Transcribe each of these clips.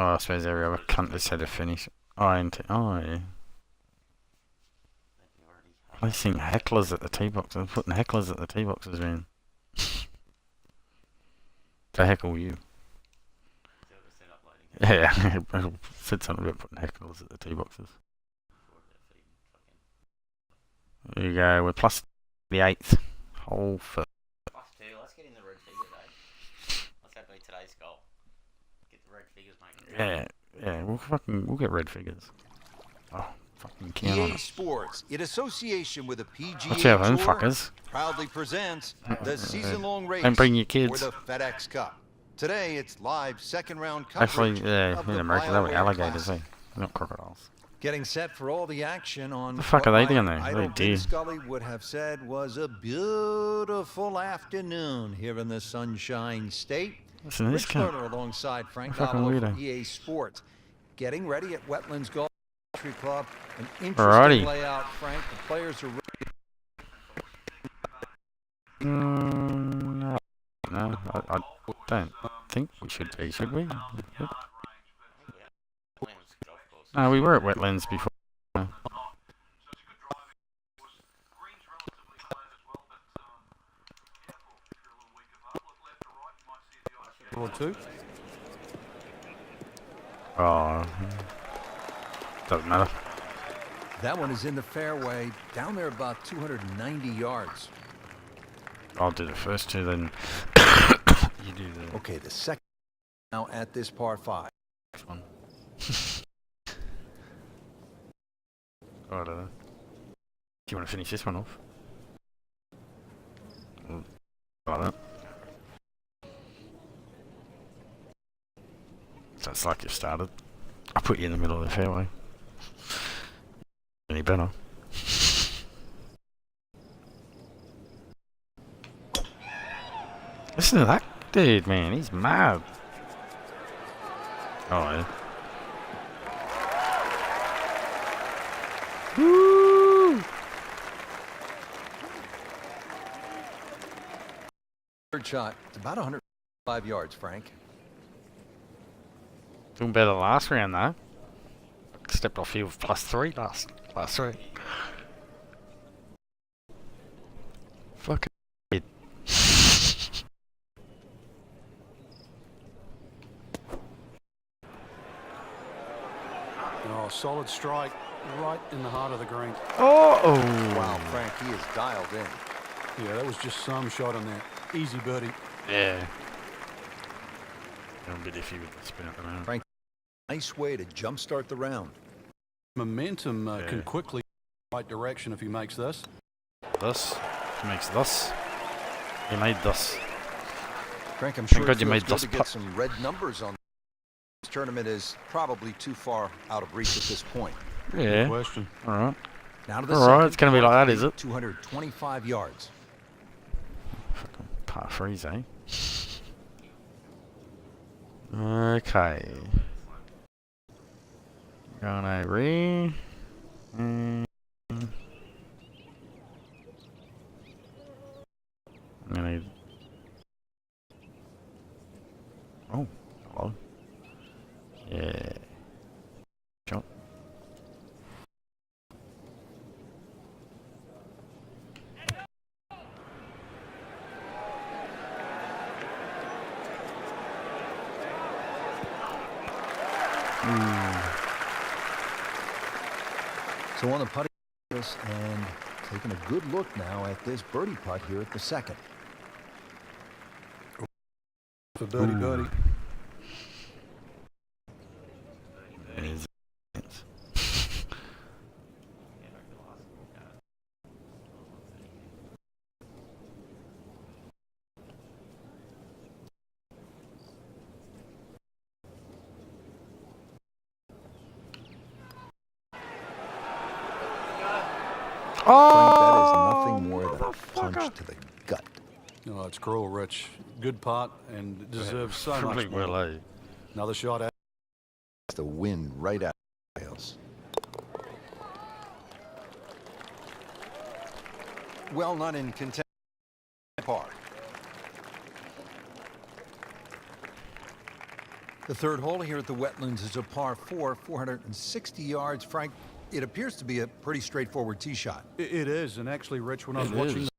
Oh, I suppose every other cunt just had to finish. Oh, yeah. Placing hecklers at the tee boxes. Putting hecklers at the tee boxes, man. To heckle you. Yeah, I said something about putting hecklers at the tee boxes. There you go, we're plus the 8th hole for. Plus 2, let's get in the red figures, eh? Let's have today's goal. Get the red figures, mate. Yeah, we'll get red figures. Oh, fucking count on PGA it. Sports, in association with the PGA Watch out, them Tour, fuckers. proudly presents the season-long race Don't bring your for kids. the FedEx Cup. Today, it's live second-round Actually, coverage yeah, of in the America, they were Bioware alligators, Classic. not crocodiles. Getting set for all the action on The fuck are they doing there? idol Oh, dear. Vin Scully would have said was a beautiful afternoon here in the Sunshine State. Listen to this Rich cunt. Lerner alongside Frank Fucking Davila weirdo. from EA Sports. Getting ready at Wetlands Golf Country Club. An interesting Alrighty. layout, Frank. The players are ready. No, I don't think we should be, should we? No, we were at Wetlands before. rd2. Oh, doesn't matter. That one is in the fairway, down there about 290 yards. I'll do the first two, then you do the Okay, the second now at this par 5. next one. Oh, I don't know. Do you want to finish this one off? Like that. So it's like you've started. I put you in the middle of the fairway. Any better? Listen to that dude, man. He's mad. Oh, yeah. Woo! Third shot, it's about 105 yards, Frank. Doing better last round, though. Stepped off here with +3 last 3. Fucking it. Oh, solid strike right in the heart of the green. Oh! Wow, Frank, he is dialed in. Yeah, that was just some shot on that. Easy birdie. Yeah. I'm a bit iffy with the spin at the moment. Frank, nice way to jumpstart the round. Momentum can quickly go right direction if he makes this. This. He makes this. He made this. Frank, I'm Thank sure God it you feels made good this to putt. get some red numbers on this tournament is probably too far out of reach at this point. Yeah. Question. Alright. Now to the Alright, second, it's going to be like that, is it? 225 yards. Fucking par 3s, eh? Okay. Going over here. I'm gonna. Oh, hello. Yeah. Jump. So on the putting surface and taking a good look now at this birdie putt here at the second. For birdie. There's Frank, that is nothing more than a punch to the gut. Oh, it's cruel, Rich. Good putt and deserves so much pretty more. well, eh? Another shot out. The wind right out of the sails. Well, not in contention. Par. The third hole here at the Wetlands is a par 4, 460 yards. Frank, it appears to be a pretty straightforward tee shot. It is, and actually, Rich, when I was watching the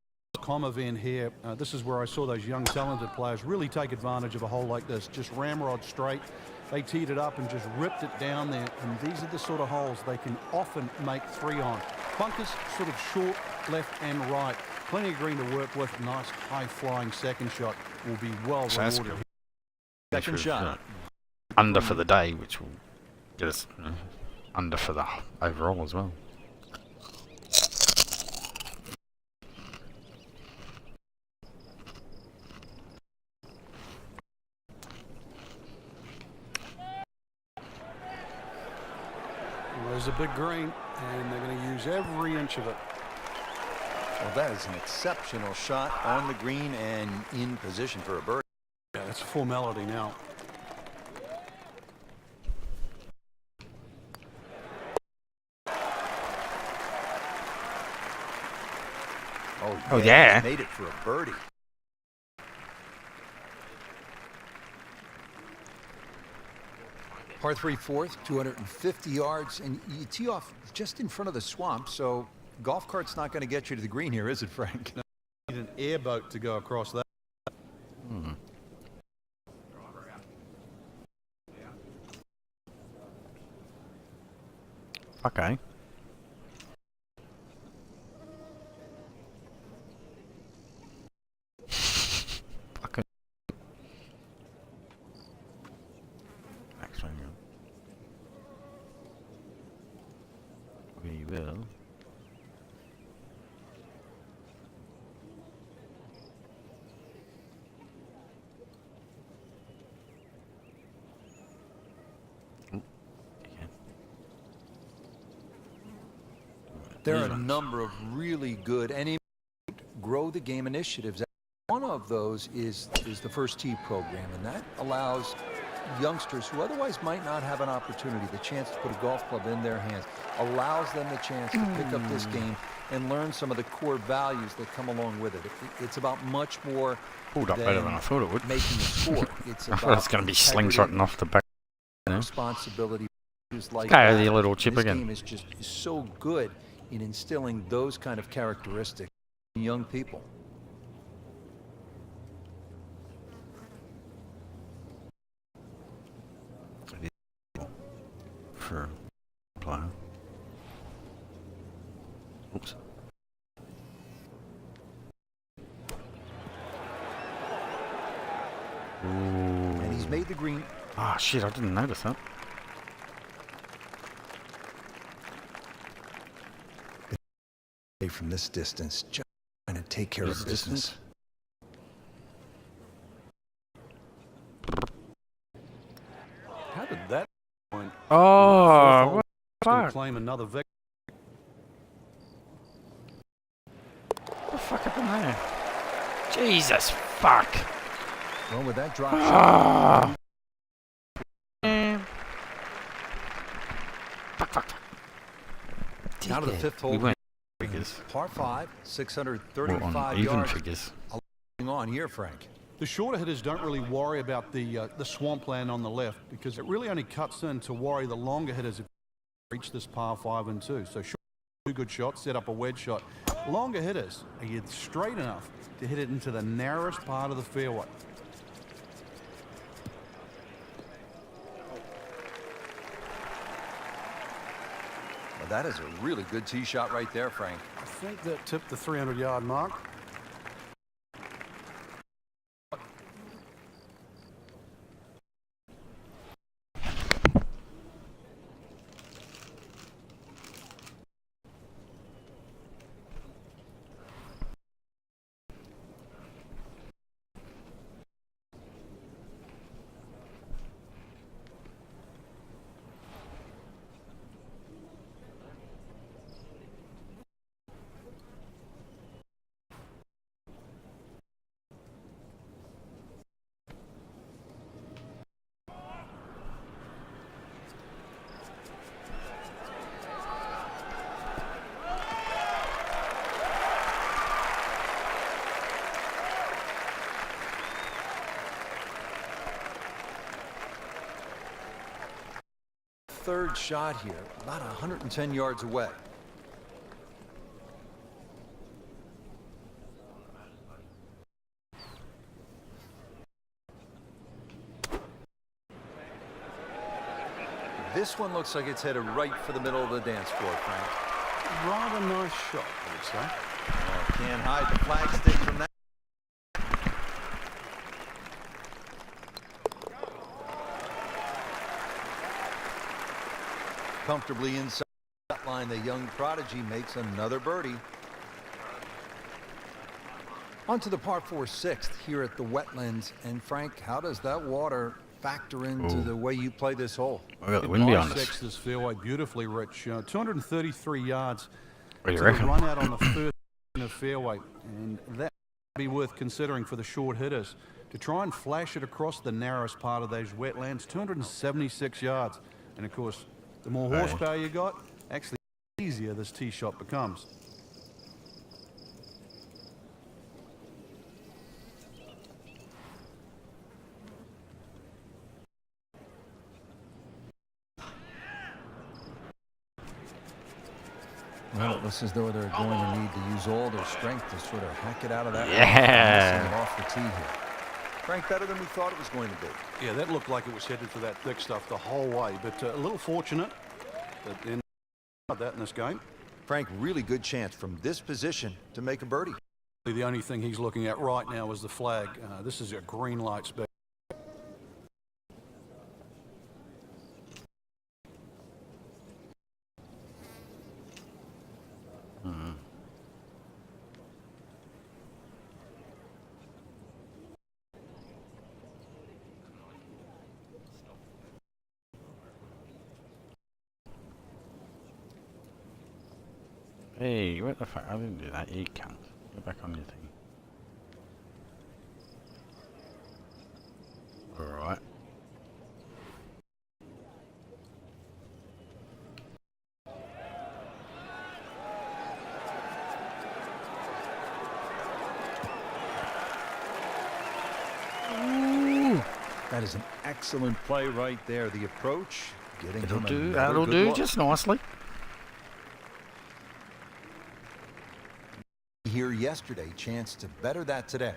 com event here, this is where I saw those young, talented players really take advantage of a hole like this. Just ramrod straight. They teed it up and just ripped it down there, and these are the sort of holes they can often make 3 on. Bunkers sort of short, left and right. Plenty of green to work with. Nice, high-flying second shot will be well rewarded. Second shot. Under for the day, which will get us under for the overall as well. There's a big green, and they're going to use every inch of it. Well, that is an exceptional shot on the green and in position for a birdie. Yeah, it's a formality now. Oh, yeah. Made it for a birdie. Par 3 fourth, 250 yards, and you tee off just in front of the swamp, so golf cart's not going to get you to the green here, is it, Frank? No, you need an airboat to go across that. Okay. Fucking. Next one, we will. There are a number of really good and grow the game initiatives. One of those is the First Tee program, and that allows youngsters who otherwise might not have an opportunity, the chance to put a golf club in their hands, allows them the chance to pick up this game and learn some of the core values that come along with it. It's about much more Pulled up better than I thought it would. making a score. It's I thought it about was going to be slingshotting off the back. responsibility. Like Okay, the little chip this again. game is just so good in instilling those kind of characteristics in young people. For player. Oops. Ooh. And he's made the green. Ah, shit, I didn't notice that. From this distance, just trying to take care of business. How did that point? Oh, what the Gonna fuck? claim another victory. What the fuck happened there? Jesus fuck. Well, with that drop shot, Fuck. now to the fifth hole. We went figures. Par 5, We're 635 on even yards. figures. On here, Frank. The shorter hitters don't really worry about the swampland on the left because it really only cuts in to worry the longer hitters if they reach this par 5 and 2. So short, 2 good shots, set up a wedge shot. Longer hitters are you straight enough to hit it into the narrowest part of the fairway. Well, that is a really good tee shot right there, Frank. I think that tipped the 300-yard mark. third shot here, about 110 yards away. This one looks like it's headed right for the middle of the dance floor, Frank. Rather nice shot, I would say. Oh, can't hide the flagstick from that. Comfortably inside that line, the young prodigy makes another birdie. On to the par 4 sixth here at the Wetlands. And Frank, how does that water factor into the way you play this hole? Well, the wind behind us. Bisects this fairway beautifully, Rich. 233 yards. What do you to reckon? run out on the first of fairway, and that would be worth considering for the short hitters to try and flash it across the narrowest part of those wetlands. 276 yards, and of course, the more horsepower you got, actually the easier this tee shot becomes. Well, it looks as though they're going to need to use all their strength to sort of hack it out of that. Yeah. Missing it off the tee here. Frank, better than we thought it was going to be. Yeah, that looked like it was headed for that thick stuff the whole way, but a little fortunate that in that in this game. Frank, really good chance from this position to make a birdie. The only thing he's looking at right now is the flag. This is a green light spec. Hey, what the fuck? I didn't do that. You can't. Go back on your thing. Alright. That is an excellent play right there. The approach, getting It'll him do. another That'll good do look. just nicely. Here yesterday, chance to better that today.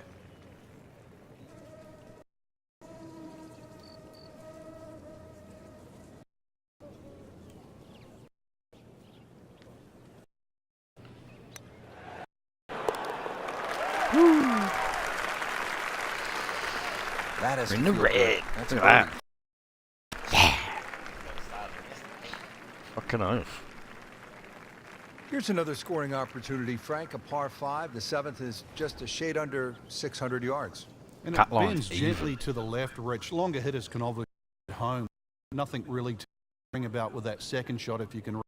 That is In the red. That's Look a at birdie. that. Yeah. Fucking oath. Here's another scoring opportunity, Frank. A par 5. The 7th is just a shade under 600 yards. And Cut it line bends even. gently to the left, Rich. Longer hitters can obviously get home. Nothing really to bring about with that second shot if you can.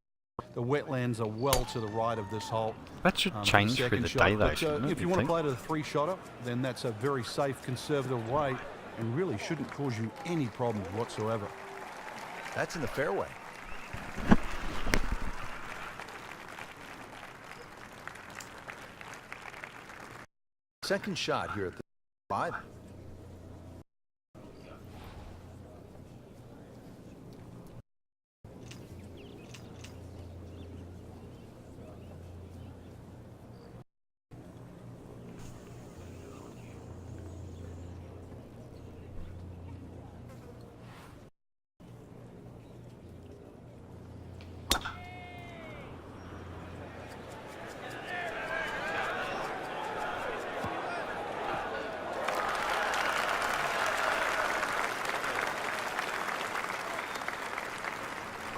The wetlands are well to the right of this hole. That should for the change through second the shot. day, though. But, shouldn't it, if you you'd want to think? play to the 3-shotter, then that's a very safe, conservative way and really shouldn't cause you any problems whatsoever. That's in the fairway. Second shot here at the 5.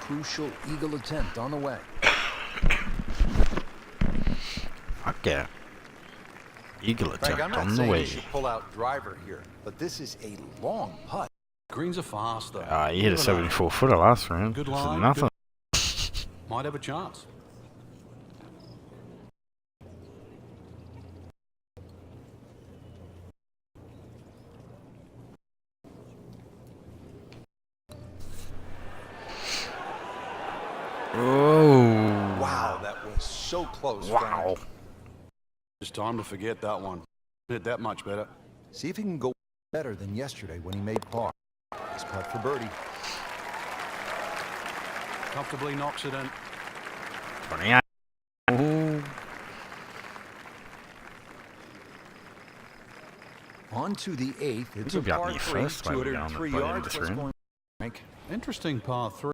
Crucial eagle attempt on the way. Fuck yeah. Eagle Frank, I'm attempt not on the saying you way. should pull out driver here, but this is a long putt. Greens are fast, though. Ah, he hit a Never know. 74-footer last round. Good This is line, nothing. Might have a chance. Oh. Wow, that was so close, Wow. Frank. It's time to forget that one. Hit that much better. See if he can go better than yesterday when he made par. Nice putt for birdie. Comfortably knocks it in. 28. Ooh. On to the 8th. It's a We'll be up par near 3, first when we go on 203 by the end of yards. this What's round. going on, Frank? Interesting par 3.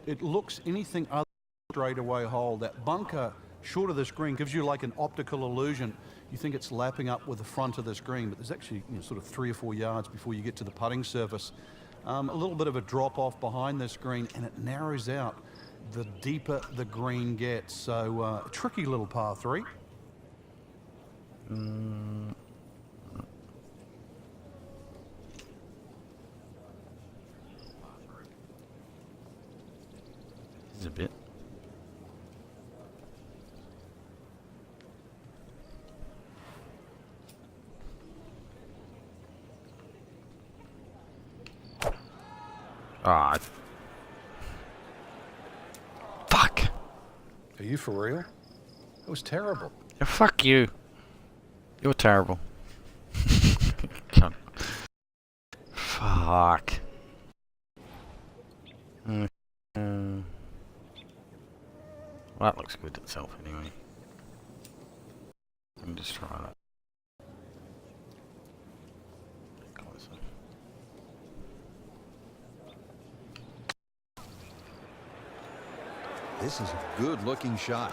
It looks anything other than a straightaway hole. That bunker short of this green gives you like an optical illusion. You think it's lapping up with the front of this green, but there's actually sort of 3 or 4 yards before you get to the putting surface. A little bit of a drop off behind this green, and it narrows out the deeper the green gets. So tricky little par 3. This is a bit. Ah, fuck. Are you for real? It was terrible. Yeah, fuck you. You're terrible. Cunt. Fuck. Well, that looks good itself anyway. Let me just try that. Closer. This is a good-looking shot.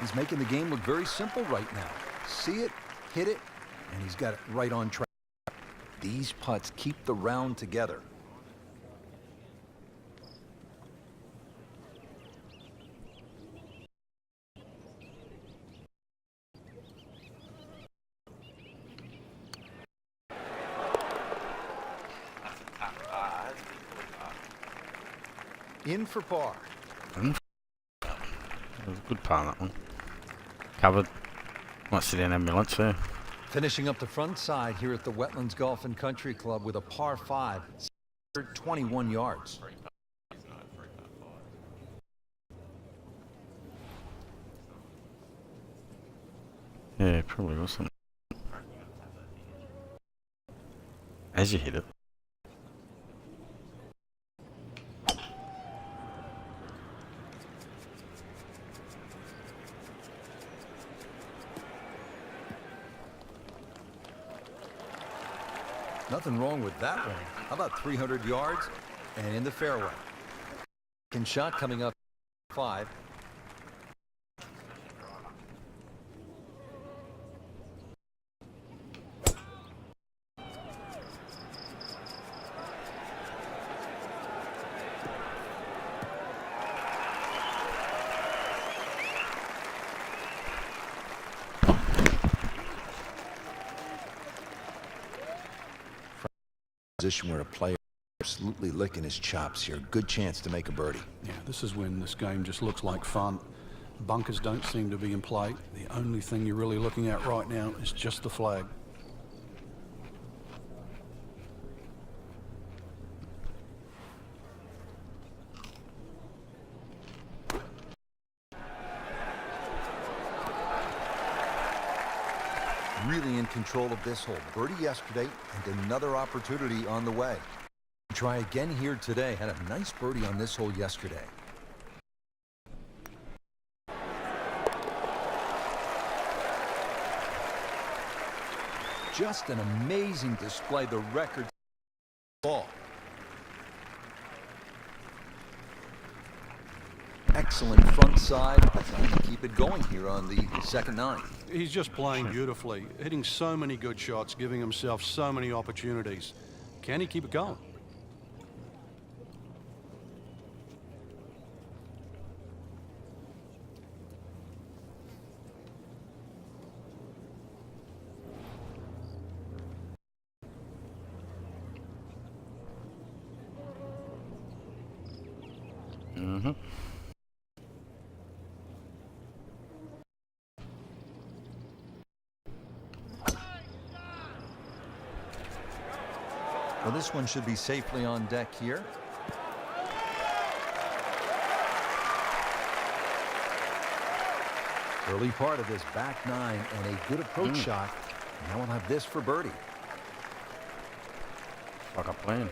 He's making the game look very simple right now. See it, hit it, and he's got it right on track. These putts keep the round together. That's a tough par. That's a big pull par. In for par. It was a good par, that one. Covered. Might sit in ambulance there. Finishing up the front side here at the Wetlands Golf and Country Club with a par 5, 21 yards. It's not a 3 par 5. Yeah, probably wasn't. As you hit it. Nothing wrong with that one. How about 300 yards and in the fairway? Second shot coming up 5. Position where a player absolutely licking his chops here. Good chance to make a birdie. Yeah, this is when this game just looks like fun. Bunkers don't seem to be in play. The only thing you're really looking at right now is just the flag. Really in control of this hole. Birdie yesterday and another opportunity on the way. Try again here today. Had a nice birdie on this hole yesterday. Just an amazing display. The record ball. Excellent front side. Trying to keep it going here on the second 9. He's just playing beautifully, hitting so many good shots, giving himself so many opportunities. Can he keep it going? Mm-hmm. Well, this one should be safely on deck here. Early part of this back 9 and a good approach shot. Now we'll have this for birdie. Like I planned.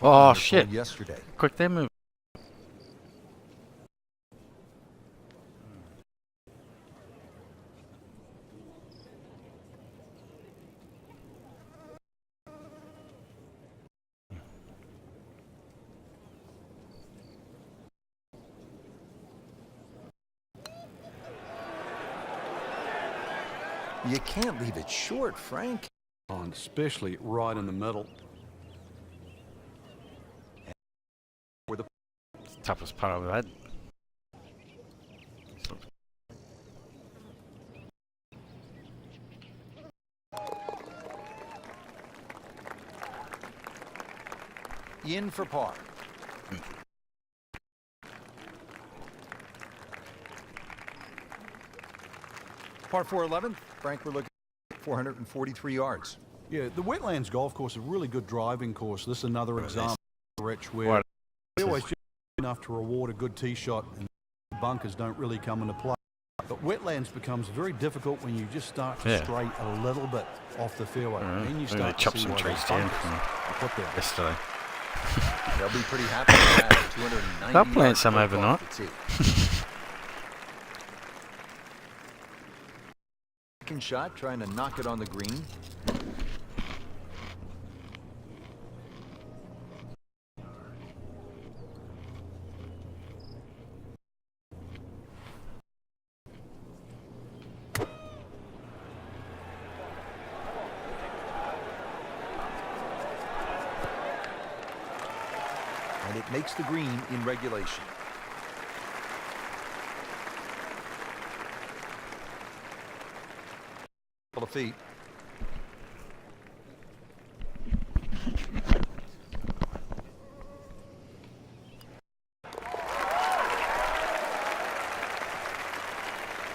Oh, on the shit. pole yesterday. Quick, they move. You can't leave it short, Frank. And especially right in the middle. Where the Toughest part of that. in for par. Par 4 11th. Frank, we're looking at 443 yards. Yeah, the Wetlands Golf Course is a really good driving course. This is another example, Rich, where What? they always just enough to reward a good tee shot and bunkers don't really come into play. But Wetlands becomes very difficult when you just start to stray a little bit off the fairway. And then you They start to chopped see some why trees those down bunkers from are put there. yesterday. They'll be pretty happy with that. 290 They'll plant yards some per overnight. off the tee. Second shot, trying to knock it on the green. And it makes the green in regulation. Couple of feet.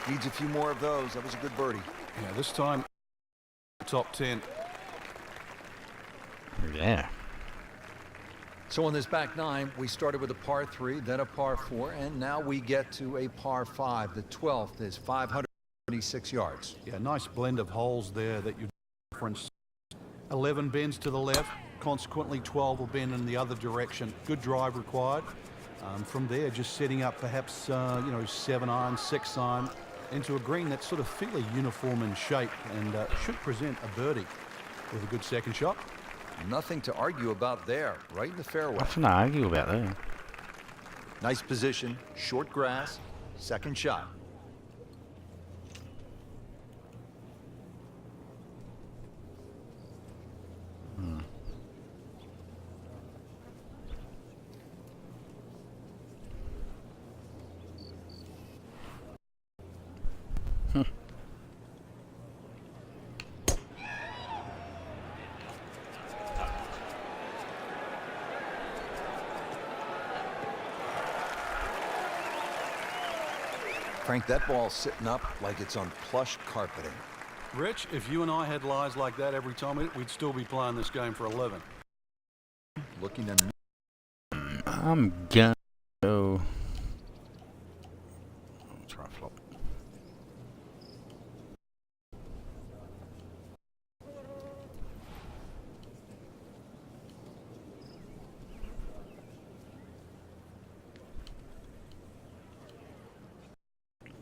Needs a few more of those. That was a good birdie. Yeah, this time, top 10. Yeah. So on this back nine, we started with a par 3, then a par 4, and now we get to a par 5. The 12th is 576 yards. Yeah, nice blend of holes there that you reference. 11 bends to the left, consequently 12 will bend in the other direction. Good drive required. From there, just setting up perhaps 7 iron, 6 iron into a green that's sort of fairly uniform in shape and should present a birdie with a good second shot. Nothing to argue about there, right in the fairway. Nothing to argue about that. Nice position, short grass, second shot. Frank, that ball's sitting up like it's on plush carpeting. Rich, if you and I had lies like that every time, we'd still be playing this game for 11. Looking to I'm gonna go. I'll try flop.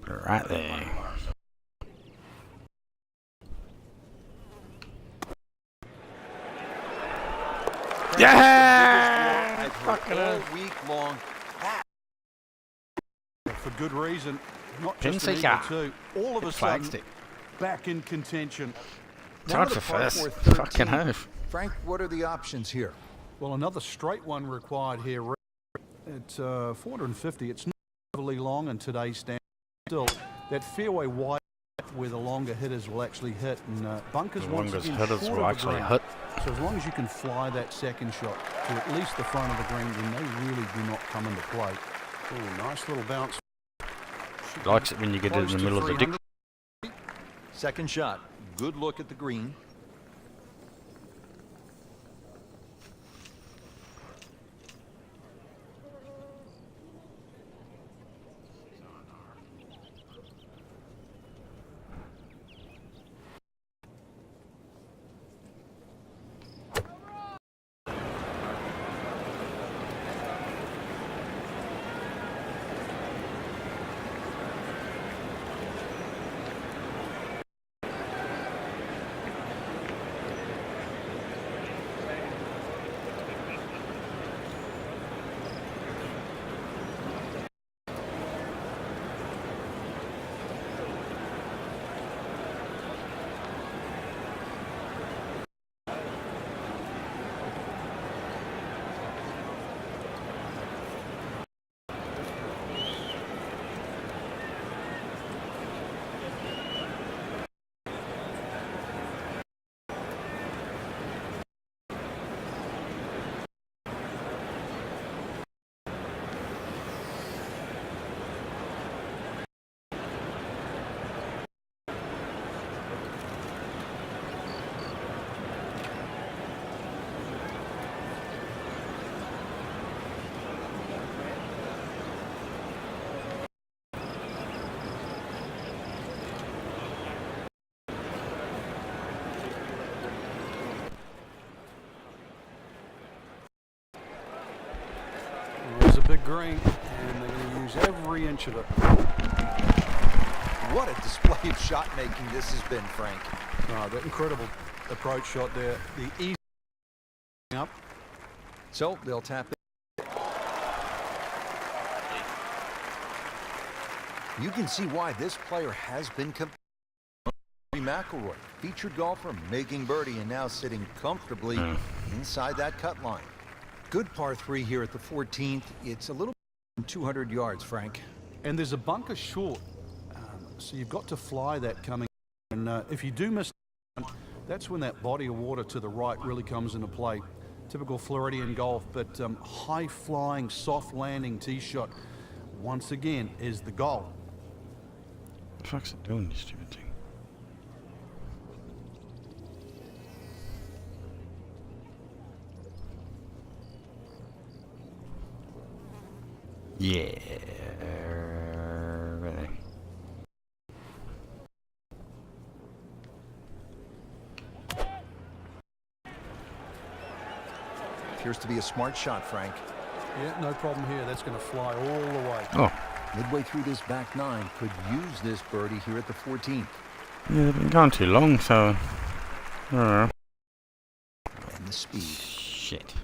Put it right there. Yeah! Fucking all week long. For good reason, not Pin just an seeker. eagle too. All of a Flag sudden, stick. back in contention. Now Time to for par first. 4 13. Fucking hoof. Frank, what are the options here? Well, another straight one required here. At 450, it's not overly long in today's standard. Still, that fairway wide where the longer hitters will actually hit, and bunkers The once longest again hitters short will of the actually green. hit. So as long as you can fly that second shot to at least the front of the green, then they really do not come into play. Oh, nice little bounce. Likes it when you get it in Close the to middle of the dick. 300. Second shot. Good look at the green. a big green, and they're going to use every inch of it. What a display of shot making this has been, Frank. The incredible approach shot there. The easy up. So they'll tap it. You can see why this player has been McIlroy, featured golfer, making birdie and now sitting comfortably inside that cut line. Good par 3 here at the 14th. It's a little 200 yards, Frank. And there's a bunker short, so you've got to fly that coming. And if you do miss, that's when that body of water to the right really comes into play. Typical Floridian golf, but high flying, soft landing tee shot once again is the goal. What the fuck's it doing, this stupid thing? Yeah, really. Appears to be a smart shot, Frank. Yeah, no problem here. That's going to fly all the way. Oh. Midway through this back nine, could use this birdie here at the 14th. Yeah, they've been going too long, so I don't know. And the speed. Shit.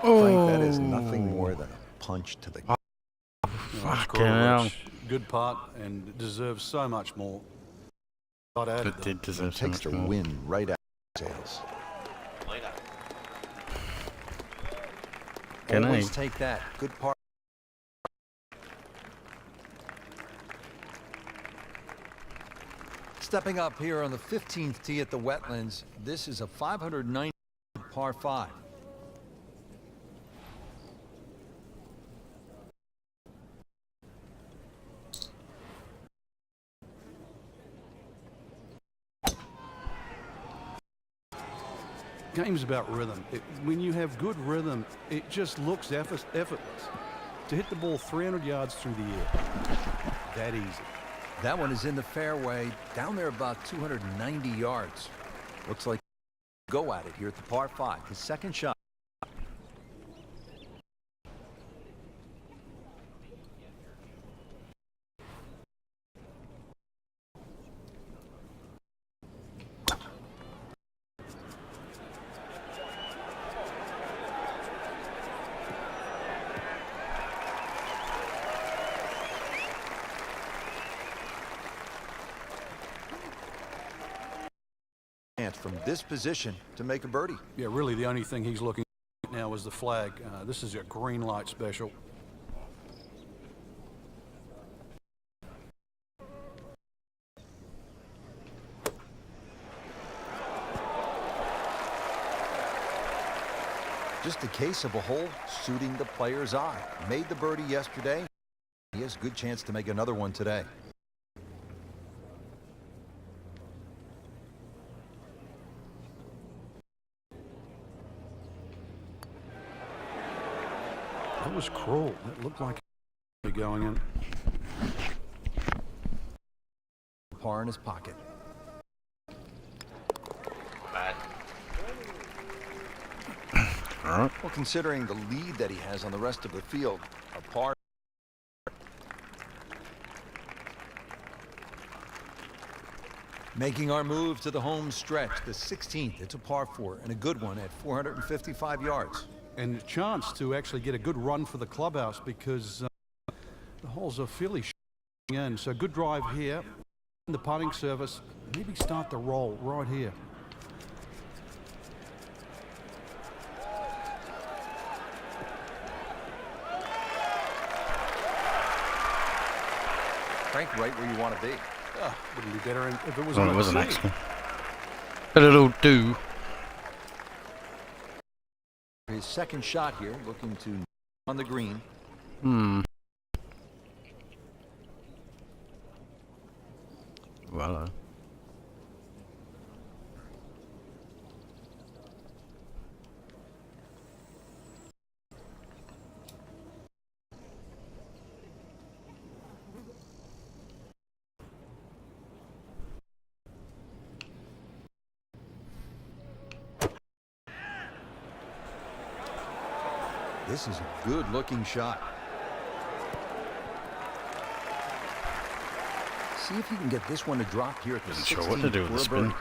Frank, that is nothing more than a punch to the Fucking hell. Good putt and deserves so much more. It did deserve so takes much the more. wind right out of his sails. Later. Can Always I? take that. Good par. Stepping up here on the 15th tee at the Wetlands, this is a 590 par 5. Game's about rhythm. When you have good rhythm, it just looks effortless. To hit the ball 300 yards through the air, that easy. That one is in the fairway, down there about 290 yards. Looks like go at it here at the par 5, his second shot. From this position to make a birdie. Yeah, really the only thing he's looking at now is the flag. This is a green light special. Just a case of a hole suiting the player's eye. Made the birdie yesterday. He has a good chance to make another one today. That was cruel. It looked like it going in. Par in his pocket. Bad. Alright. Well, considering the lead that he has on the rest of the field, a par. Making our move to the home stretch, the 16th. It's a par 4 and a good one at 455 yards. And a chance to actually get a good run for the clubhouse because the holes are fairly in. So good drive here. The putting surface, maybe start the roll right here. Frank, right where you want to be. Wouldn't be better if it was Well, on it wasn't a actually. But it'll do. His second shot here, looking to on the green. This is a good-looking shot. See if you can get this one to drop here at the 16th. Isn't sure what to do with the spin.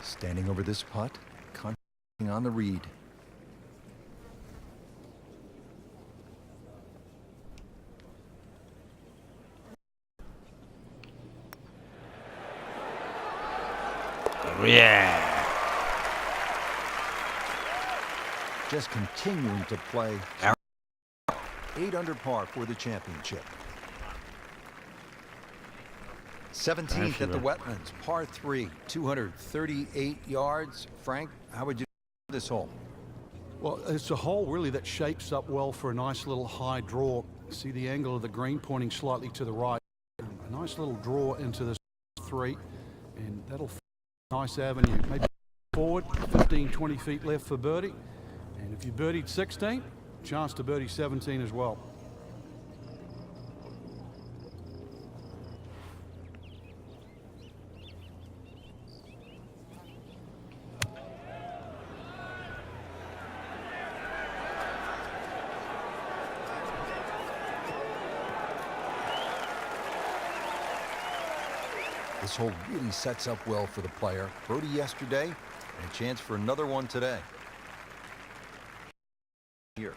Standing over this putt, concentrating on the read. Oh, yeah. Just continuing to play. 8 under par for the championship. 17th at the Wetlands, par 3, 238 yards. Frank, how would you do this hole? Well, it's a hole really that shapes up well for a nice little high draw. See the angle of the green pointing slightly to the right. A nice little draw into this 3, and that'll nice avenue. Maybe forward, 15, 20 feet left for birdie. And if you birdied 16, chance to birdie 17 as well. This hole really sets up well for the player. Birdie yesterday, and a chance for another one today. Here.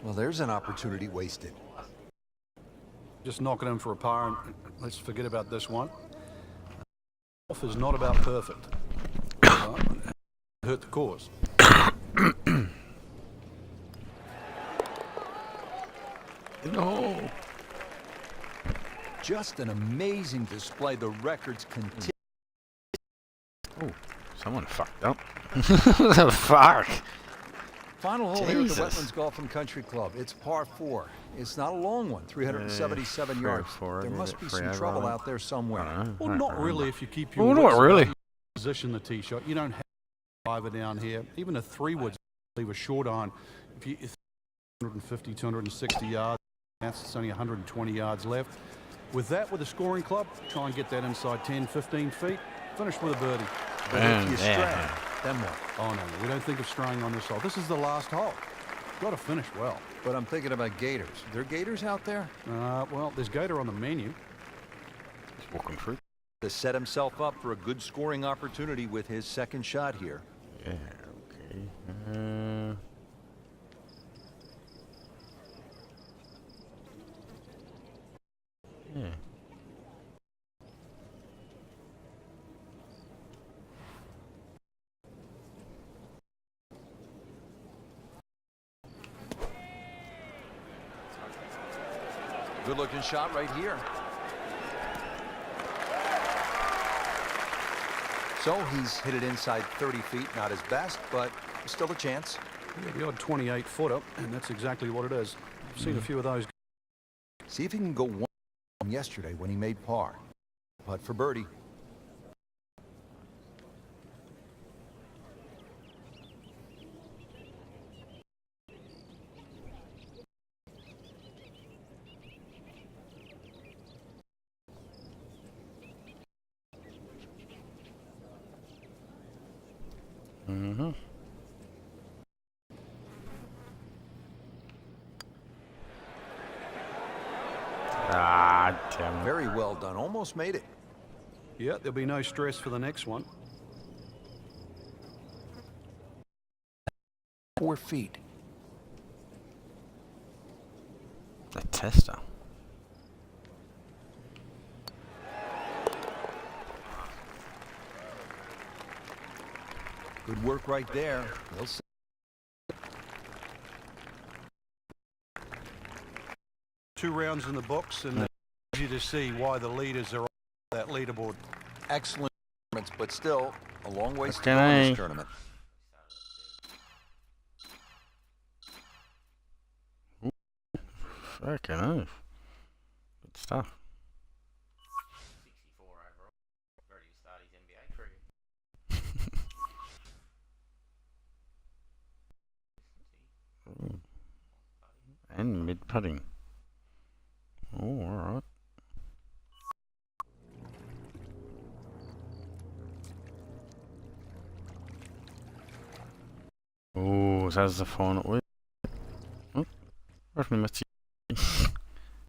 Well, there's an opportunity wasted. Just knocking in for a par, and let's forget about this one. Golf is not about perfect. Hurt the cause. No. Just an amazing display. The records continue. Oh, someone fucked up. What the fuck? Final hole here at the Jesus. Wetlands Golf and Country Club. It's par 4. It's not a long one, 377 yards. There must be some trouble out there somewhere. Well, not really if you keep your Well, not wits really. about you position the tee shot. You don't have a driver down here. Even a 3 would leave a short iron. If you 150, 260 yards, it's only 120 yards left. With that, with a scoring club, try and get that inside 10, 15 feet. Finish with a birdie. But if you stray, then what? Oh, no, we don't think of straying on this hole. This is the last hole. Got to finish well. But I'm thinking about gators. There gators out there? Well, there's gator on the menu. Just walking through. To set himself up for a good scoring opportunity with his second shot here. Yeah, okay. Yeah. Good looking shot right here. So he's hit it inside 30 feet. Not his best, but still a chance. Yeah, the odd 28 footer, and that's exactly what it is. I've seen a few of those. See if he can go one from yesterday when he made par. Putt for birdie. Mm-hmm. Ah, damn it. Very well done. Almost made it. Yeah, there'll be no stress for the next one. 4 feet. The tester. Good work right there. He'll see. Two rounds in the books, and it's easy to see why the leaders are on that leaderboard. Excellent performance, but still a long ways to Okay. go in this tournament. Fucking oath. Good stuff. 64 overall. Ready to start his NBA career. And mid putting. Oh, alright. Oh, that's the final. Oh, roughly missed